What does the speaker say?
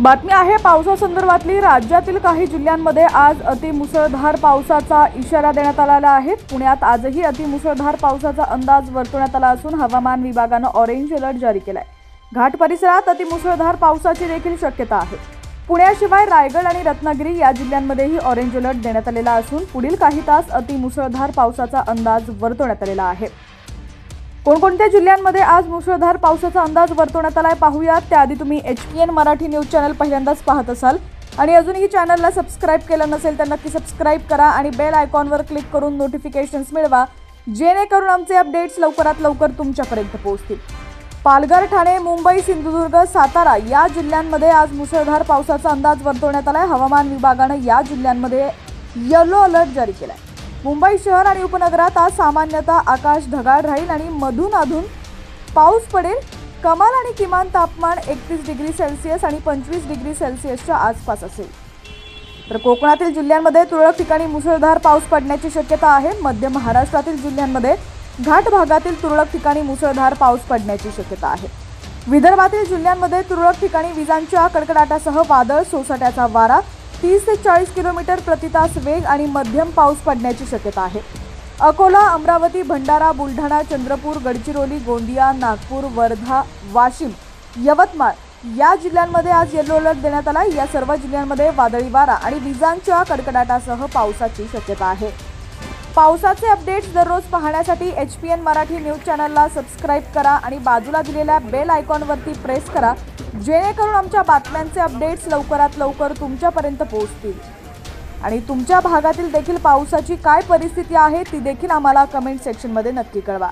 बातमी आहे पावसासंदर्भातली। राज्यातील काही जिल्ह्यांमध्ये आज अतिमुसळधार पावसाचा इशारा देण्यात आलेला आहे। पुण्यात आजही अतिमुसळधार पावसाचा अंदाज वर्तवण्यात आला असून हवामान विभागाने ऑरेंज अलर्ट जारी केलाय। घाट परिसरात अतिमुसळधार पावसाची देखील शक्यता आहे। पुण्याशिवाय रायगड आणि रत्नागिरी या जिल्ह्यांमध्येही ऑरेंज अलर्ट देण्यात आलेला असून पुढील काही तास अतिमुसळधार पावसाचा अंदाज वर्तवण्यात आलेला आहे। कोणकोणत्या जिल्ह्यांमध्ये आज मुसळधार पावसाचा अंदाज वर्तवण्यात आलाय पाहूयात। त्याआधी तुम्ही HPN मराठी न्यूज चॅनल पहिल्यांदाच पाहत असाल आणि अजूनही चॅनलला सबस्क्राइब केलं नसेल तर नक्की सबस्क्राइब करा आणि बेल आयकॉनवर क्लिक करून नोटिफिकेशन्स मिळवा, जेणेकरून आमचे अपडेट्स लवकरात लवकर तुमच्यापर्यंत पोहोचतील। पालघर, ठाणे, मुंबई, सिंधुदुर्ग, सातारा या जिल्ह्यांमध्ये आज मुसळधार पावसाचा अंदाज वर्तवण्यात आलाय। हवामान विभागाने या जिल्ह्यांमध्ये येलो अलर्ट जारी केलाय। मुंबई शहर आणि उपनगरात आज सामान्यतः आकाश ढगाळ राहील आणि मधून पाऊस पडेल। कमाल आणि किमान तापमान 31 डिग्री सेल्सिअस आणि 25 डिग्री सेल्सिअसच्या आसपास असेल। तर कोकणातील जिल्ह्यांमध्ये तुरळक ठिकाणी मुसळधार पाऊस पडण्याची शक्यता आहे। मध्य महाराष्ट्रातील जिल्ह्यांमध्ये घाट भागातील तुरळक ठिकाणी मुसळधार पाऊस पडण्याची शक्यता आहे। विदर्भातील जिल्ह्यांमध्ये तुरळक ठिकाणी विजांच्या कडकडाटासह वादळ सोसाट्याचा वारा 30 ते 40 किलोमीटर प्रति तास वेग आणि मध्यम पाऊस पडण्याची शक्यता आहे। अकोला, अमरावती, भंडारा, बुलढाणा, चंद्रपूर, गडचिरोली, गोंदिया, नागपूर, वर्धा, वाशिम, यवतमाळ या जिल्ह्यांमध्ये आज येलो अलर्ट देण्यात आला। या सर्व जिल्ह्यांमध्ये वादळी वारा आणि विजांच्या कडकडाटासह पावसाची शक्यता आहे। पावसाचे अपडेट्स दररोज पाहण्यासाठी HPN मराठी न्यूज चॅनलला सबस्क्राइब करा आणि बाजूला दिलेल्या बेल आयकॉनवरती प्रेस करा, जेणेकरून आमच्या बातम्यांचे अपडेट्स लवकरात लवकर तुमच्यापर्यंत पोहोचतील। आणि तुमच्या भागातील देखील पावसाची काय परिस्थिती आहे ती देखील आम्हाला कमेंट सेक्शनमध्ये नक्की कळवा।